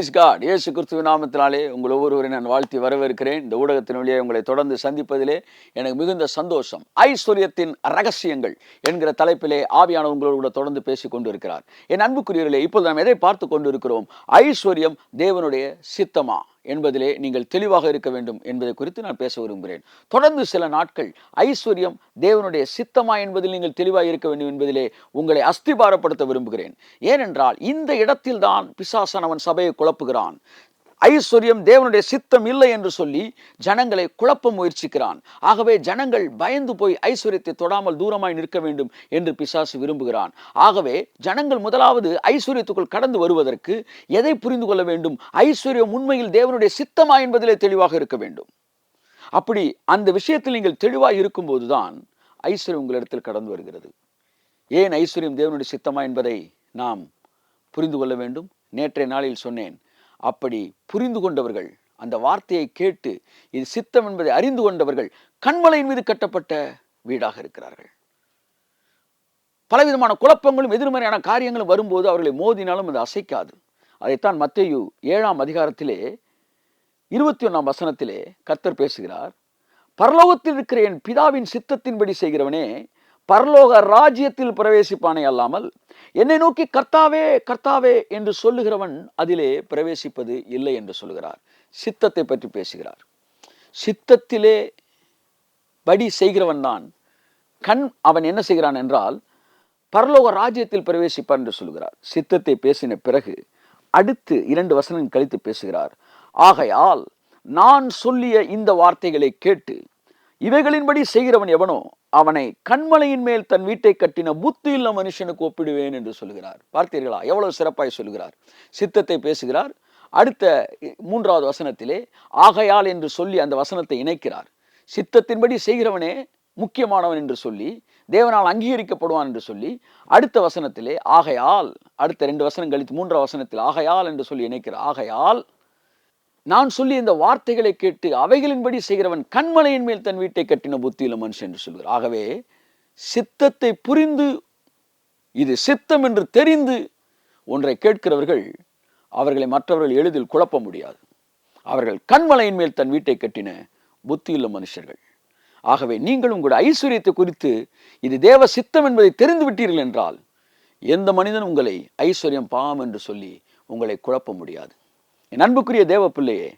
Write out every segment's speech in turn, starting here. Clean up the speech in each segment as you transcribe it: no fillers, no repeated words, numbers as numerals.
Price God. இயேசு கிறிஸ்துவின் நாமத்தினாலே உங்கள் ஒவ்வொருவரையும் நான் வாழ்த்தி வரவேற்கிறேன். இந்த ஊடகத்தின் வழியாக உங்களை தொடர்ந்து சந்திப்பதிலே எனக்கு மிகுந்த சந்தோஷம். ஐஸ்வர்யத்தின் ரகசியங்கள் என்கிற தலைப்பிலே ஆவியானவர் உங்களோடு கூட தொடர்ந்து பேசிக் கொண்டு இருக்கிறார். என் அன்புக்குரியவர்களே, இப்போது நாம் எதை பார்த்து கொண்டு இருக்கிறோம்? ஐஸ்வர்யம் தேவனுடைய சித்தமா என்பதிலே நீங்கள் தெளிவாக இருக்க வேண்டும் என்பதை குறித்து நான் பேச விரும்புகிறேன். தொடர்ந்து சில நாட்கள் ஐஸ்வர்யம் தேவனுடைய சித்தமா என்பதில் நீங்கள் தெளிவாக இருக்க வேண்டும் என்பதிலே உங்களை அஸ்திபாரப்படுத்த விரும்புகிறேன். ஏனென்றால் இந்த இடத்தில் தான் பிசாசான் அவன் சபையை குழப்புகிறான். ஐஸ்வர்யம் தேவனுடைய சித்தம் இல்லை என்று சொல்லி ஜனங்களை குழப்ப முயற்சிக்கிறான். ஆகவே ஜனங்கள் பயந்து போய் ஐஸ்வர்யத்தை தொடாமல் தூரமாய் நிற்க வேண்டும் என்று பிசாசு விரும்புகிறான். ஆகவே ஜனங்கள் முதலாவது ஐஸ்வர்யத்துக்குள் கடந்து வருவதற்கு எதை புரிந்து கொள்ள வேண்டும்? ஐஸ்வர்யம் உண்மையில் தேவனுடைய சித்தமா என்பதிலே தெளிவாக இருக்க வேண்டும். அப்படி அந்த விஷயத்தில் நீங்கள் தெளிவாக இருக்கும்போதுதான் ஐஸ்வர்யம் உங்களிடத்தில் கடந்து வருகிறது. ஏன் ஐஸ்வர்யம் தேவனுடைய சித்தமா என்பதை நாம் புரிந்து கொள்ள வேண்டும். நேற்றைய நாளில் சொன்னேன், அப்படி புரிந்து கொண்டவர்கள், அந்த வார்த்தையை கேட்டு இது சித்தம் என்பதை அறிந்து கொண்டவர்கள் கன்மலையின் மீது கட்டப்பட்ட வீடாக இருக்கிறார்கள். பலவிதமான குழப்பங்களும் எதிர்மறையான காரியங்களும் வரும்போது அவர்களை மோதினாலும் அது அசைக்காது. அதைத்தான் மத்தேயு 7ஆம் அதிகாரத்திலே 21ஆம் வசனத்திலே கர்த்தர் பேசுகிறார். பரலோகத்தில் இருக்கிற என் பிதாவின் சித்தத்தின்படி செய்கிறவனே பரலோக ராஜ்யத்தில் பிரவேசிப்பானே அல்லாமல் என்னை நோக்கி கர்த்தாவே கர்த்தாவே என்று சொல்லுகிறவன் அதிலே பிரவேசிப்பது இல்லை என்று சொல்லுகிறார். சித்தத்தை பற்றி பேசுகிறார். சித்தத்திலே படி செய்கிறவன் தான் அவன் என்ன செய்கிறான் என்றால் பரலோக ராஜ்யத்தில் பிரவேசிப்பான் என்று சொல்லுகிறார். சித்தத்தை பேசின பிறகு அடுத்து 2 வசனம் கழித்து பேசுகிறார். ஆகையால் நான் சொல்லிய இந்த வார்த்தைகளை கேட்டு இவைகளின்படி செய்கிறவன் எவனோ அவனை கன்மலையின் மேல் தன் வீட்டை கட்டின புத்தியுள்ள மனுஷனுக்கு ஒப்பிடுவேன் என்று சொல்லுகிறார். பார்த்தீர்களா எவ்வளவு சிறப்பாய் சொல்லுகிறார்? சித்தத்தை பேசுகிறார். அடுத்த 3வது வசனத்திலே ஆகையால் என்று சொல்லி அந்த வசனத்தை இணைக்கிறார். சித்தத்தின்படி செய்கிறவனே முக்கியமானவன் என்று சொல்லி தேவனால் அங்கீகரிக்கப்படுவான் என்று சொல்லி அடுத்த வசனத்திலே ஆகையால், அடுத்த 2 வசனம் கழித்து 3வது வசனத்தில் ஆகையால் என்று சொல்லி இணைக்கிறார். ஆகையால் நான் சொல்லி இந்த வார்த்தைகளை கேட்டு அவைகளின்படி செய்கிறவன் கன்மலையின் மேல் தன் வீட்டை கட்டின புத்தியுள்ள மனுஷன் என்று சொல்கிறார். ஆகவே சித்தத்தை புரிந்து இது சித்தம் என்று தெரிந்து ஒன்றை கேட்கிறவர்கள் அவர்களை மற்றவர்கள் எளிதில் குழப்ப முடியாது. அவர்கள் கன்மலையின் மேல் தன் வீட்டை கட்டின புத்தியுள்ள மனுஷர்கள். ஆகவே நீங்கள் உங்களுடைய ஐஸ்வர்யத்தை குறித்து இது தேவ சித்தம் என்பதை தெரிந்து விட்டீர்கள் என்றால் எந்த மனிதன் உங்களை ஐஸ்வர்யம் பாவம் என்று சொல்லி உங்களை குழப்ப முடியாது. என் அன்புக்குரிய தேவ பிள்ளையே,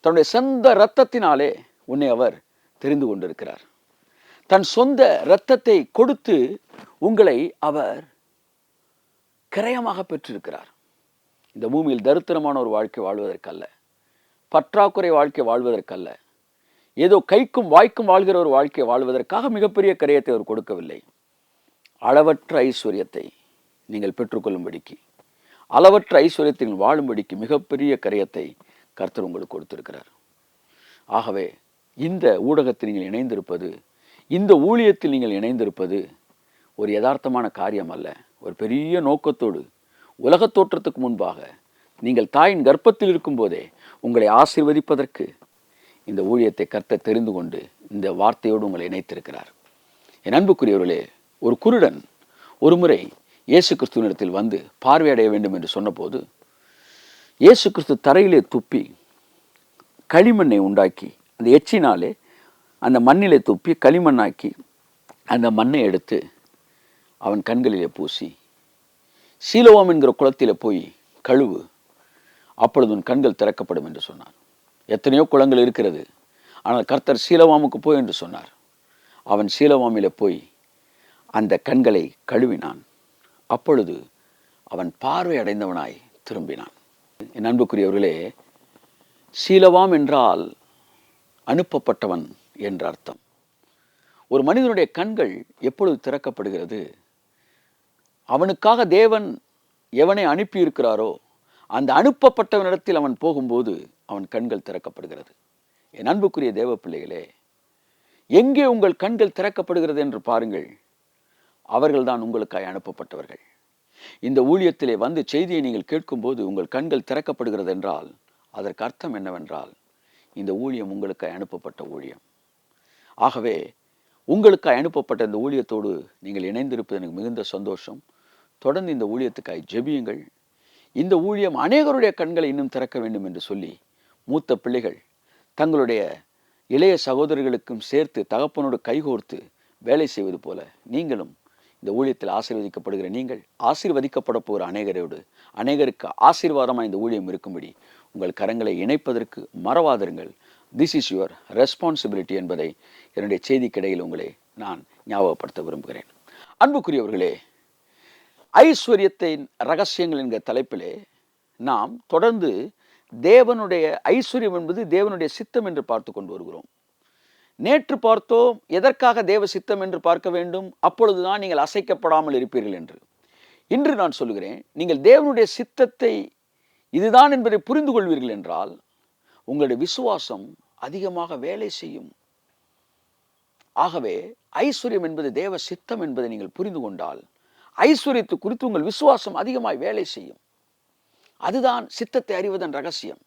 தன்னுடைய சொந்த இரத்தத்தினாலே உன்னை அவர் தெரிந்து கொண்டிருக்கிறார். தன் சொந்த இரத்தத்தை கொடுத்து உங்களை அவர் கிரயமாக பெற்றிருக்கிறார். இந்த பூமியில் தரித்திரமான ஒரு வாழ்க்கை வாழ்வதற்கல்ல, பற்றாக்குறை வாழ்க்கை வாழ்வதற்கல்ல, ஏதோ கைக்கும் வாய்க்கும் வாழ்கிற ஒரு வாழ்க்கை வாழ்வதற்காக மிகப்பெரிய கிரயத்தை அவர் கொடுக்கவில்லை. அளவற்ற ஐஸ்வர்யத்தை நீங்கள் பெற்றுக்கொள்ளும்படிக்கு, அளவற்ற ஐஸ்வர்யத்தில் வாழும்படிக்கு மிகப்பெரிய கரியத்தை கர்த்தர் உங்களுக்கு கொடுத்திருக்கிறார். ஆகவே இந்த ஊடகத்தில் நீங்கள் இணைந்திருப்பது, இந்த ஊழியத்தில் நீங்கள் இணைந்திருப்பது ஒரு யதார்த்தமான காரியம் அல்ல. ஒரு பெரிய நோக்கத்தோடு உலக தோற்றத்துக்கு முன்பாக நீங்கள் தாயின் கர்ப்பத்தில் இருக்கும் போதே உங்களை ஆசீர்வதிப்பதற்கு இந்த ஊழியத்தை கர்த்தர் தெரிந்து கொண்டு இந்த வார்த்தையோடு உங்களை இணைத்திருக்கிறார். என் அன்புக்குரியவர்களே, ஒரு குருடன் ஒரு முறை இயேசு கிறிஸ்துவினிடத்தில் வந்து பார்வையடைய வேண்டும் என்று சொன்னபோது இயேசு கிறிஸ்து தரையிலே துப்பி களிமண்ணை உண்டாக்கி அந்த எச்சினாலே அந்த மண்ணிலே துப்பி களிமண்ணாக்கி அந்த மண்ணை எடுத்து அவன் கண்களிலே பூசி சீலோவாம் என்கிற குளத்திலே போய் கழுவு, அப்பொழுது உன் கண்கள் திறக்கப்படும் என்று சொன்னார். எத்தனையோ குளங்கள் இருக்கிறது, ஆனால் கர்த்தர் சீலோவாமுக்கு போய் என்று சொன்னார். அவன் சீலோவாமிலே போய் அந்த கண்களை கழுவினான். அப்பொழுது அவன் பார்வை அடைந்தவனாய் திரும்பினான். என் அன்புக்குரியவர்களே, சீலவாம் என்றால் அனுப்பப்பட்டவன் என்ற அர்த்தம். ஒரு மனிதனுடைய கண்கள் எப்பொழுது திறக்கப்படுகிறது? அவனுக்காக தேவன் எவனை அனுப்பியிருக்கிறாரோ அந்த அனுப்பப்பட்டவனிடத்தில் அவன் போகும்போது அவன் கண்கள் திறக்கப்படுகிறது. என் அன்புக்குரிய தேவ பிள்ளைகளே, எங்கே உங்கள் கண்கள் திறக்கப்படுகிறது என்று பாருங்கள். அவர்கள்தான் உங்களுக்காய் அனுப்பப்பட்டவர்கள். இந்த ஊழியத்திலே வந்து செய்தியை நீங்கள் கேட்கும்போது உங்கள் கண்கள் திறக்கப்படுகிறது என்றால் அதற்கு அர்த்தம் என்னவென்றால் இந்த ஊழியம் உங்களுக்காய் அனுப்பப்பட்ட ஊழியம். ஆகவே உங்களுக்காய் அனுப்பப்பட்ட இந்த ஊழியத்தோடு நீங்கள் இணைந்திருப்பது எனக்கு மிகுந்த சந்தோஷம். தொடர்ந்து இந்த ஊழியத்துக்காய் ஜெபியுங்கள். இந்த ஊழியம் அநேகருடைய கண்களை இன்னும் திறக்க வேண்டும் என்று சொல்லி மூத்த பிள்ளைகள் தங்களுடைய இளைய சகோதரர்களுக்கும் சேர்த்து தகப்பனோடு கைகோர்த்து வேலை செய்வது போல நீங்களும் இந்த ஊழியத்தில் ஆசீர்வதிக்கப்படுகிற நீங்கள் ஆசீர்வதிக்கப்பட போகிற அநேகருக்கு ஆசீர்வாதமாக இந்த ஊழியம் இருக்கும்படி உங்கள் கரங்களை இணைப்பதற்கு மறவாதிருங்கள். திஸ் இஸ் யுவர் ரெஸ்பான்சிபிலிட்டி என்பதை என்னுடைய செய்திக்கிடையில் உங்களை நான் ஞாபகப்படுத்த விரும்புகிறேன். அன்புக்குரியவர்களே, ஐஸ்வர்யத்தின் ரகசியங்கள் என்கிற தலைப்பிலே நாம் தொடர்ந்து தேவனுடைய ஐஸ்வர்யம் என்பது தேவனுடைய சித்தம் என்று பார்த்து கொண்டு வருகிறோம். நேற்று பார்த்தோம் எதற்காக தேவ சித்தம் என்று பார்க்க வேண்டும், அப்பொழுதுதான் நீங்கள் அசைக்கப்படாமல் இருப்பீர்கள் என்று. இன்று நான் சொல்கிறேன், நீங்கள் தேவனுடைய சித்தத்தை இதுதான் என்பதை புரிந்து கொள்வீர்கள் என்றால் உங்களுடைய விசுவாசம் அதிகமாக வேலை செய்யும். ஆகவே ஐஸ்வர்யம் என்பது தேவ சித்தம் என்பதை நீங்கள் புரிந்து கொண்டால் ஐஸ்வர்யத்தை குறித்து உங்கள் விசுவாசம் அதிகமாய் வேலை செய்யும். அதுதான் சித்தத்தை அறிவதன் ரகசியம்.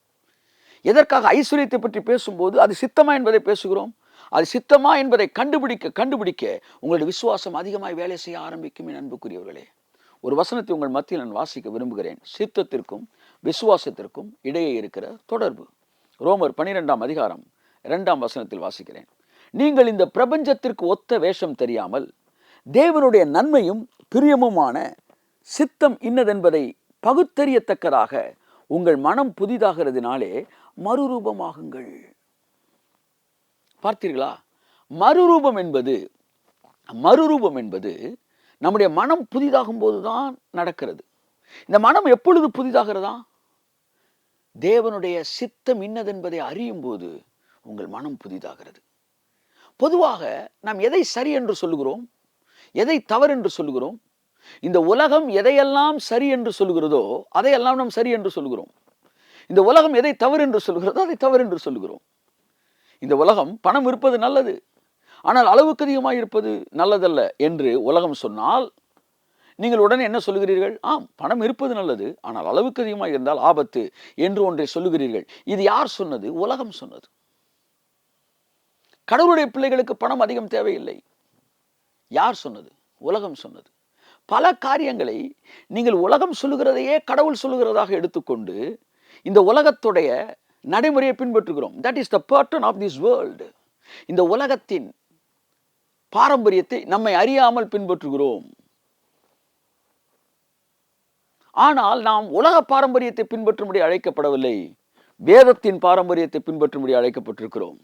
எதற்காக ஐஸ்வர்யத்தை பற்றி பேசும்போது அது சித்தமா என்பதை பேசுகிறோம். அது சித்தமா என்பதை கண்டுபிடிக்க உங்களுடைய விசுவாசம் அதிகமாய் வேலை செய்ய ஆரம்பிக்கும். என் அன்புக்குரியவர்களே, ஒரு வசனத்தை உங்கள் மத்தியில் நான் வாசிக்க விரும்புகிறேன். சித்தத்திற்கும் விசுவாசத்திற்கும் இடையே இருக்கிற தொடர்பு. ரோமர் 12ஆம் அதிகாரம் 2ஆம் வசனத்தில் வாசிக்கிறேன். நீங்கள் இந்த பிரபஞ்சத்திற்கு ஒத்த வேஷம் தெரியாமல் தேவனுடைய நன்மையும் பிரியமுமான சித்தம் இன்னதென்பதை பகுத்தறியத்தக்கதாக உங்கள் மனம் புதிதாகிறதுனாலே மறுரூபமாகுங்கள். பார்த்தீர்களா? மறுரூபம் என்பது நம்முடைய மனம் புதிதாகும் போதுதான் நடக்கிறது. இந்த மனம் எப்பொழுது புதிதாகிறதா? தேவனுடைய சித்தம் இன்னதென்பதை அறியும் போது உங்கள் மனம் புதிதாகிறது. பொதுவாக நாம் எதை சரி என்று சொல்லுகிறோம், எதை தவறு என்று சொல்லுகிறோம்? இந்த உலகம் எதையெல்லாம் சரி என்று சொல்லுகிறதோ அதையெல்லாம் நாம் சரி என்று சொல்லுகிறோம். இந்த உலகம் எதை தவறு என்று சொல்லுகிறதோ அதை தவறு என்று சொல்லுகிறோம். இந்த உலகம் பணம் இருப்பது நல்லது, ஆனால் அளவுக்கு அதிகமாக இருப்பது நல்லதல்ல என்று உலகம் சொன்னால் நீங்கள் உடனே என்ன சொல்லுகிறீர்கள்? ஆம், பணம் இருப்பது நல்லது, ஆனால் அளவுக்கு அதிகமாக இருந்தால் ஆபத்து என்று ஒன்றை சொல்லுகிறீர்கள். இது யார் சொன்னது? உலகம் சொன்னது. கடவுளுடைய பிள்ளைகளுக்கு பணம் அதிகம் தேவையில்லை. யார் சொன்னது? உலகம் சொன்னது. பல காரியங்களை நீங்கள் உலகம் சொல்லுகிறதையே கடவுள் சொல்லுகிறதாக எடுத்துக்கொண்டு இந்த உலகத்துடைய நடைமுறையை பின்பற்றுகிறோம். That is the pattern of this world. இந்த உலகத்தின் பாரம்பரியத்தை நம்மை அறியாமல் பின்பற்றுகிறோம். ஆனால் நாம் உலக பாரம்பரியத்தை பின்பற்றும்படி அழைக்கப்படவில்லை, வேதத்தின் பாரம்பரியத்தை பின்பற்றும்படி அழைக்கப்பட்டிருக்கிறோம்.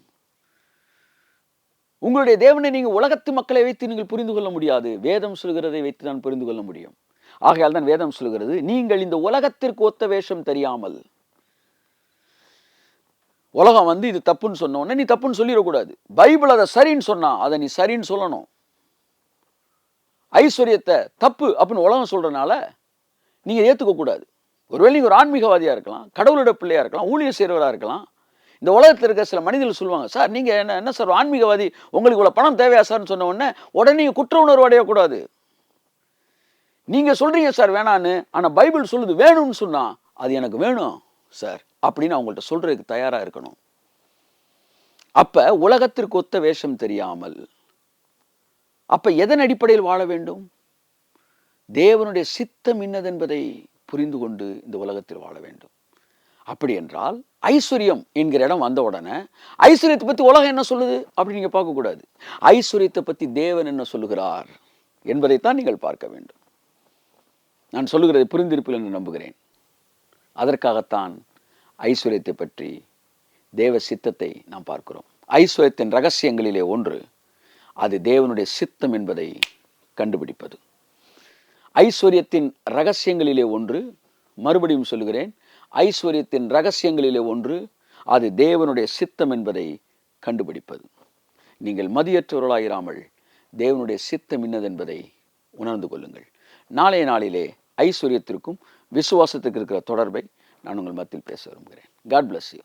உங்களுடைய தேவனை நீங்கள் உலகத்து மக்களை வைத்து நீங்கள் புரிந்து கொள்ள முடியாது, வேதம் சொல்கிறதை வைத்து தான் புரிந்து கொள்ள முடியும். ஆகையால் தான் வேதம் சொல்கிறது, நீங்கள் இந்த உலகத்திற்கு ஒத்த வேஷம் தெரியாமல். உலகம் இது தப்புன்னு சொன்னோன்னே நீ தப்புன்னு சொல்லிடக்கூடாது. பைபிள் அதை சரின்னு சொன்னா அதை நீ சரின்னு சொல்லணும். ஐஸ்வர்யத்தை தப்பு அப்படின்னு உலகம் சொல்றதுனால நீங்க ஏத்துக்க கூடாது. ஒருவேளை நீங்க ஒரு ஆன்மீகவாதியா இருக்கலாம், கடவுளோட பிள்ளையா இருக்கலாம், ஊழியர் செய்கிறவராக இருக்கலாம். இந்த உலகத்தில் இருக்க சில மனிதர்கள் சொல்லுவாங்க, சார் நீங்க என்ன சார் ஆன்மீகவாதி, உங்களுக்கு இவ்வளவு பணம் தேவையா சார்னு சொன்ன உடனே நீங்க குற்ற உணர்வு அடையக்கூடாது. நீங்க சொல்றீங்க சார் வேணான்னு, ஆனா பைபிள் சொல்லுது வேணும்னு சொன்னா அது எனக்கு வேணும் சார் அப்படின்னு அவங்கள்ட்ட சொல்றதுக்கு தயாரா இருக்கணும். அப்ப உலகத்திற்கு ஒத்த வேஷம் தெரியாமல், அப்ப எதன் அடிப்படையில் வாழ வேண்டும்? தேவனுடைய சித்தம் இன்னதென்பதை புரிந்து கொண்டு இந்த உலகத்தில் வாழ வேண்டும். அப்படி என்றால் ஐஸ்வர்யம் என்கிற இடம் வந்த உடனே ஐஸ்வர்யத்தை பத்தி உலகம் என்ன சொல்லுது அப்படி நீங்க பார்க்க கூடாது. ஐஸ்வர்யத்தை பத்தி தேவன் என்ன சொல்லுகிறார் என்பதைத்தான் நீங்கள் பார்க்க வேண்டும். நான் சொல்லுகிறதை புரிந்திருப்பீர்கள் என்று நம்புகிறேன். அதற்காகத்தான் ஐஸ்வர்யத்தை பற்றி தேவ சித்தத்தை நாம் பார்க்கிறோம். ஐஸ்வர்யத்தின் ரகசியங்களிலே ஒன்று அது தேவனுடைய சித்தம் என்பதை கண்டுபிடிப்பது. ஐஸ்வர்யத்தின் ரகசியங்களிலே ஒன்று, மறுபடியும் சொல்லுகிறேன், ஐஸ்வர்யத்தின் ரகசியங்களிலே ஒன்று அது தேவனுடைய சித்தம் என்பதை கண்டுபிடிப்பது. நீங்கள் மதியற்றவர்களாயிராமல் தேவனுடைய சித்தம் இன்னதென்பதை உணர்ந்து கொள்ளுங்கள். நாளைய நாளிலே ஐஸ்வர்யத்திற்கும் விசுவாசத்திற்கு இருக்கிற தொடர்பை நான் உங்கள் மத்தியில் பேச விரும்புகிறேன். God bless you.